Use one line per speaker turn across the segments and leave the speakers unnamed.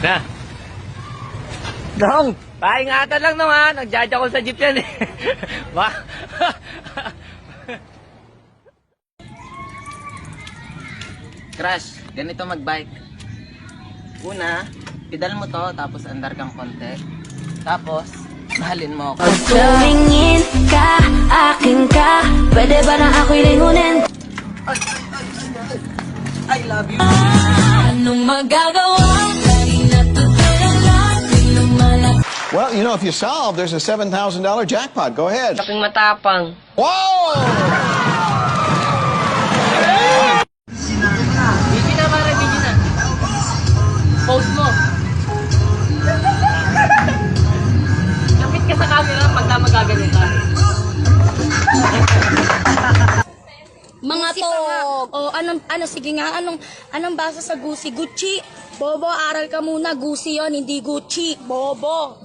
Na. Dong, paingatan lang naman. Nagjaja ko sa jeep yan eh. Ba?
Crush, ganito magbike. Una, pedal mo to, tapos andar kang konti. Tapos, mahalin mo ako.
Tumingin ka, akin ka, pwede ba na ako'y lingunin?
I love you.
Anong magagawa? Di natutulala, di lumalak.
Well, you know, if you solve, there's a $7,000 jackpot. Go ahead.
Laking matapang.
Whoa!
Bigyan na, pare, bigyan na. Post mo. Lapit ka sa camera pagka magagano ka.
Mga tog. O, sige nga, anong basa sa Gucci? Gucci. Bobo, aral ka muna. Gucci yon, hindi Gucci. Bobo.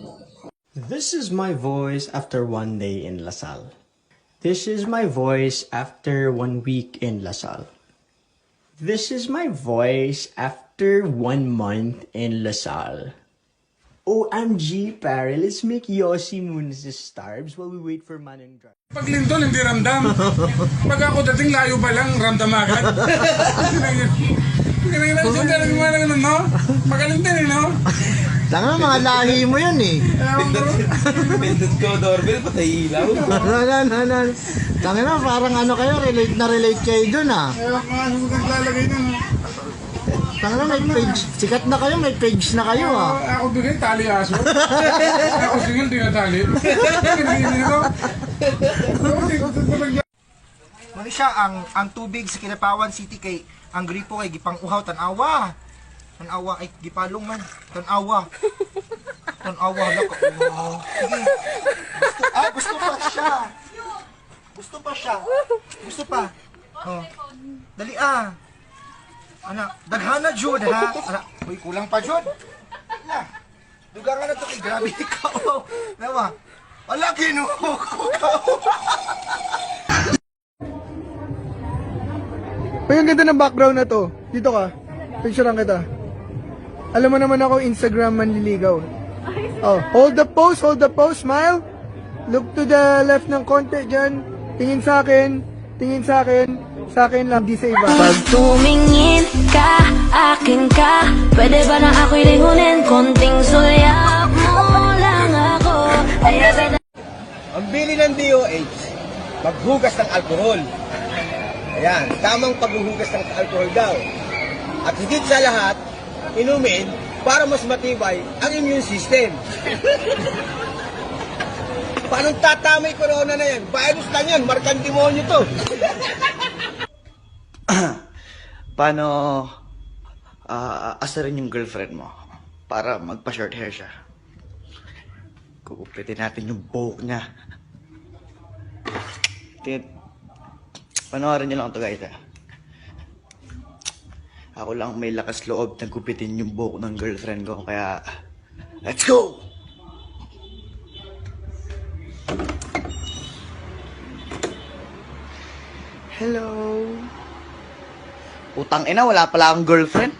This is my voice after 1 day in Lasal. This is my voice after 1 week in Lasal. This is my voice after 1 month in Lasal. OMG, pare, let's make Yossi muna sa Starbs while we wait for Manang Drive.
Pag lindol, hindi ramdam. Pag ako dating layo pa lang, ramdam agad. Kailangan siya talagang mga ganun, no? Magaling din, no?
Tanga mga lahi mo yan eh.
Pindot ko, doorbell, patay ilaw.
Tanga na, parang ano kayo, relate kayo dun ah.
Ewan ko nga, saan naglalagay nun.
Tanga na, may page, sikat na kayo, may page na kayo ah.
Ako bigay, tali aso. Ako single, di na tali. Hindi ko.
Mali siya, ang tubig sa Kinapawan City kay, ang gripo kay Gipang Uhaw, Tanawa. Tanawa, ay Gipalong man. Tanawa, halak. Sige. Gusto pa siya. Gusto pa. Oh. Dali ah. Anak, daghana jud ha. Anak, uy, kulang pa jud. Na. Dugangan na to kay grabe ikaw. Nawa. Wala kinuko ka.
Uy, ang ganda ng background na to. Dito ka. Picturean kita. Alam mo naman ako, Instagram manliligaw. Oh, hold the pose, smile. Look to the left ng konti dyan. Tingin sa akin. Sa akin lang, di sa iba.
Pag tumingin ka, akin ka, pwede ba na ako'y lingunin? Konting sulyap mo lang ako.
Ang bili ng DOH, maghugas ng alkohol. Ayan, tamang paghuhugas ng alkohol daw. At higit sa lahat, inumin para mas matibay ang immune system. Paano tatamay corona na yan? Virus lang yan, markang demonyo to.
Paano asarin yung girlfriend mo para magpa-short hair siya? Kukupitin natin yung buhok niya. Panoorin niyo lang ito guys ha. Ako lang may lakas loob na gupitin yung buhok ng girlfriend ko, kaya let's go! Hello? Utang ina, wala pala akong girlfriend.